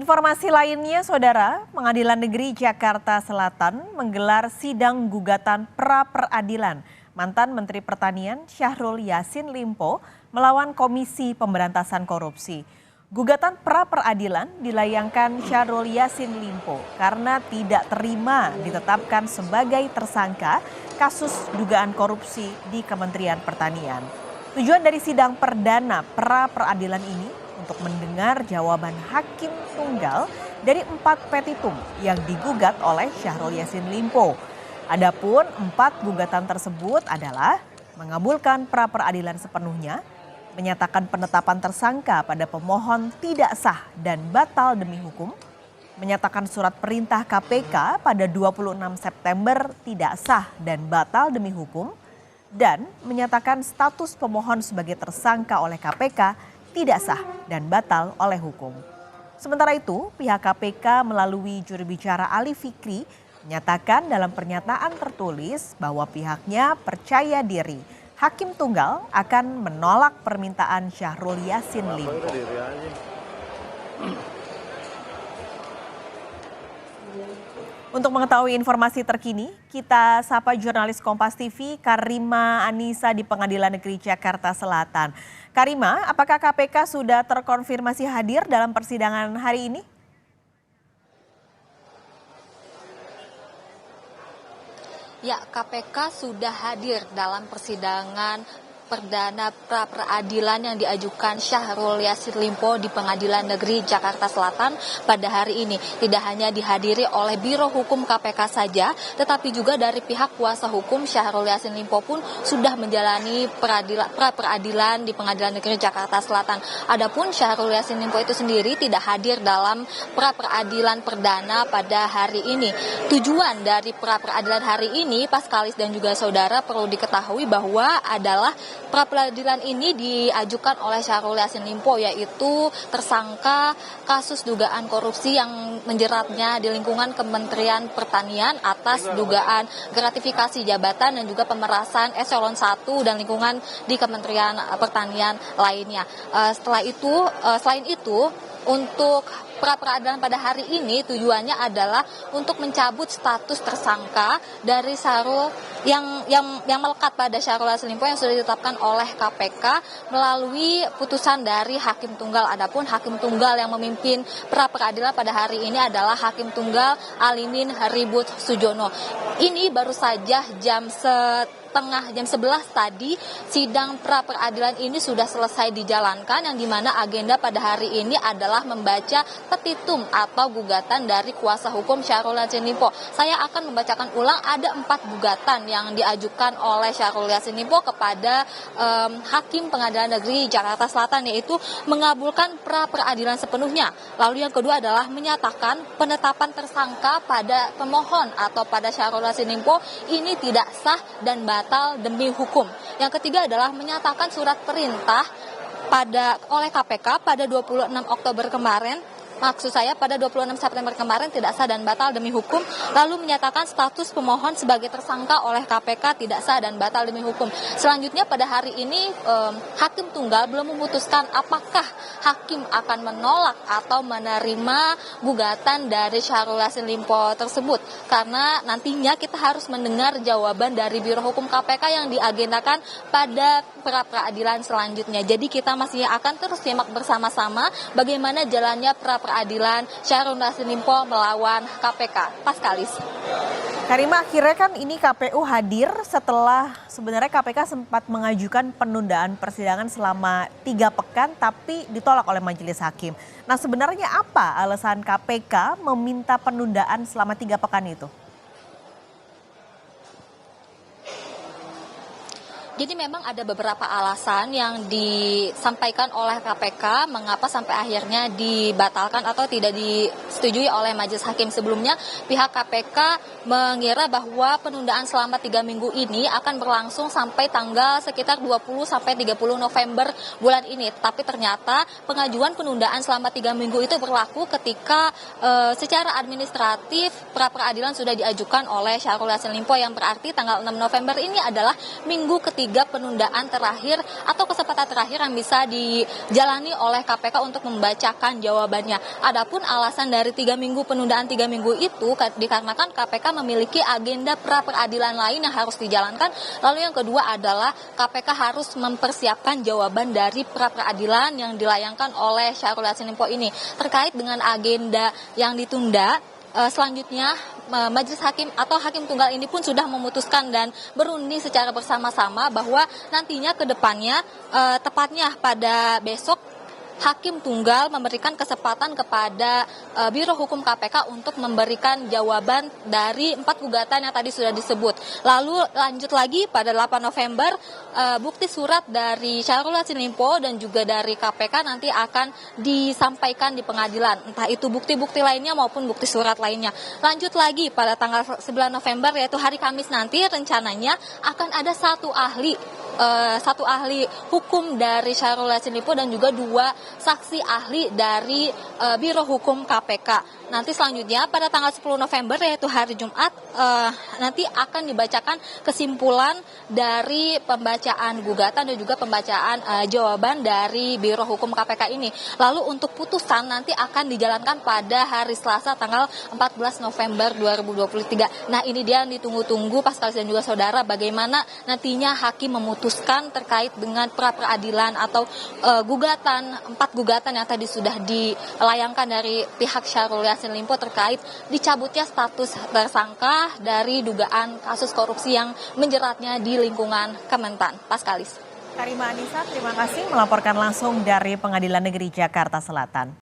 Informasi lainnya, Saudara, Pengadilan Negeri Jakarta Selatan menggelar sidang gugatan pra-peradilan mantan Menteri Pertanian Syahrul Yassin Limpo melawan Komisi Pemberantasan Korupsi. Gugatan pra-peradilan dilayangkan Syahrul Yassin Limpo karena tidak terima ditetapkan sebagai tersangka kasus dugaan korupsi di Kementerian Pertanian. Tujuan dari sidang perdana pra-peradilan ini untuk mendengar jawaban hakim tunggal dari 4 petitum yang digugat oleh Syahrul Yassin Limpo. Adapun 4 gugatan tersebut adalah mengabulkan pra-peradilan sepenuhnya, menyatakan penetapan tersangka pada pemohon tidak sah dan batal demi hukum, menyatakan surat perintah KPK pada 26 September tidak sah dan batal demi hukum, dan menyatakan status pemohon sebagai tersangka oleh KPK tidak sah dan batal oleh hukum. Sementara itu, pihak KPK melalui juru bicara Ali Fikri menyatakan dalam pernyataan tertulis bahwa pihaknya percaya diri Hakim Tunggal akan menolak permintaan Syahrul Yassin Limpo. Untuk mengetahui informasi terkini, kita sapa jurnalis Kompas TV Karima Anissa di Pengadilan Negeri Jakarta Selatan. Karima, apakah KPK sudah terkonfirmasi hadir dalam persidangan hari ini? Ya, KPK sudah hadir dalam persidangan perdana pra-peradilan yang diajukan Syahrul Yassin Limpo di Pengadilan Negeri Jakarta Selatan pada hari ini. Tidak hanya dihadiri oleh Biro Hukum KPK saja, tetapi juga dari pihak kuasa hukum Syahrul Yassin Limpo pun sudah menjalani pra-peradilan di Pengadilan Negeri Jakarta Selatan. Adapun Syahrul Yassin Limpo itu sendiri tidak hadir dalam pra-peradilan perdana pada hari ini. Tujuan dari pra-peradilan hari ini, Paskalis dan juga saudara, perlu diketahui bahwa adalah pra-peradilan ini diajukan oleh Syahrul Yassin Limpo, yaitu tersangka kasus dugaan korupsi yang menjeratnya di lingkungan Kementerian Pertanian atas dugaan gratifikasi jabatan dan juga pemerasan eselon 1 dan lingkungan di Kementerian Pertanian lainnya. Selain itu, untuk pra-peradilan pada hari ini tujuannya adalah untuk mencabut status tersangka dari Syahrul yang melekat pada Syahrul Yassin Limpo yang sudah ditetapkan oleh KPK melalui putusan dari Hakim Tunggal. Adapun Hakim Tunggal yang memimpin pra-peradilan pada hari ini adalah Hakim Tunggal Alimin Ribut Sujono. Ini baru saja jam 11 tadi sidang pra-peradilan ini sudah selesai dijalankan, yang dimana agenda pada hari ini adalah membaca petitum atau gugatan dari kuasa hukum Syahrul Yassin Limpo. Saya akan membacakan ulang, ada 4 gugatan yang diajukan oleh Syahrul Yassin Limpo kepada Hakim Pengadilan Negeri Jakarta Selatan, yaitu mengabulkan pra-peradilan sepenuhnya. Lalu yang kedua adalah menyatakan penetapan tersangka pada pemohon atau pada Syahrul Yassin Limpo ini tidak sah dan batal demi hukum. Yang ketiga adalah menyatakan surat perintah oleh KPK pada 26 Oktober kemarin, pada 26 September kemarin tidak sah dan batal demi hukum, lalu menyatakan status pemohon sebagai tersangka oleh KPK tidak sah dan batal demi hukum. Selanjutnya pada hari ini Hakim Tunggal belum memutuskan apakah hakim akan menolak atau menerima gugatan dari Syahrul Yassin Limpo tersebut, karena nantinya kita harus mendengar jawaban dari Biro Hukum KPK yang diagendakan pada pra-peradilan selanjutnya. Jadi kita masih akan terus simak bersama-sama bagaimana jalannya pra-peradilan Syahrul Yassin Limpo melawan KPK. Paskalis. Karima, akhirnya kan ini KPU hadir setelah sebenarnya KPK sempat mengajukan penundaan persidangan selama 3 pekan tapi ditolak oleh majelis hakim. Nah, sebenarnya apa alasan KPK meminta penundaan selama 3 pekan itu? Jadi memang ada beberapa alasan yang disampaikan oleh KPK mengapa sampai akhirnya dibatalkan atau tidak disetujui oleh majelis hakim. Sebelumnya pihak KPK mengira bahwa penundaan selama 3 minggu ini akan berlangsung sampai tanggal sekitar 20 sampai 30 November bulan ini. Tapi ternyata pengajuan penundaan selama 3 minggu itu berlaku ketika secara administratif pra-peradilan sudah diajukan oleh Syahrul Yassin Limpo, yang berarti tanggal 6 November ini adalah minggu ketiga 3 penundaan terakhir atau kesempatan terakhir yang bisa dijalani oleh KPK untuk membacakan jawabannya. Adapun alasan dari 3 minggu penundaan 3 minggu itu dikarenakan KPK memiliki agenda pra peradilan lain yang harus dijalankan. Lalu yang kedua adalah KPK harus mempersiapkan jawaban dari pra peradilan yang dilayangkan oleh Syahrul Yassin Limpo ini. Terkait dengan agenda yang ditunda, selanjutnya majelis hakim atau hakim tunggal ini pun sudah memutuskan dan berunding secara bersama-sama bahwa nantinya ke depannya tepatnya pada besok hakim tunggal memberikan kesempatan kepada Biro Hukum KPK untuk memberikan jawaban dari 4 gugatan yang tadi sudah disebut. Lalu lanjut lagi pada 8 November bukti surat dari Syahrul Yassin Limpo dan juga dari KPK nanti akan disampaikan di pengadilan. Entah itu bukti-bukti lainnya maupun bukti surat lainnya. Lanjut lagi pada tanggal 9 November yaitu hari Kamis nanti rencananya akan ada satu ahli hukum dari Syahrul Yassin Limpo dan juga 2 saksi ahli dari Biro Hukum KPK. Nanti selanjutnya pada tanggal 10 November yaitu hari Jumat nanti akan dibacakan kesimpulan dari pembacaan gugatan dan juga pembacaan jawaban dari Biro Hukum KPK ini. Lalu untuk putusan nanti akan dijalankan pada hari Selasa tanggal 14 November 2023. Nah, ini dia yang ditunggu-tunggu Paskalis dan juga saudara, bagaimana nantinya hakim memutuskan terkait dengan pra peradilan atau gugatan 4 gugatan yang tadi sudah dilayangkan dari pihak Syahrul Yassin Limpo terkait dicabutnya status tersangka dari dugaan kasus korupsi yang menjeratnya di lingkungan Kementan. Paskalis. Karima Anissa, terima kasih melaporkan langsung dari Pengadilan Negeri Jakarta Selatan.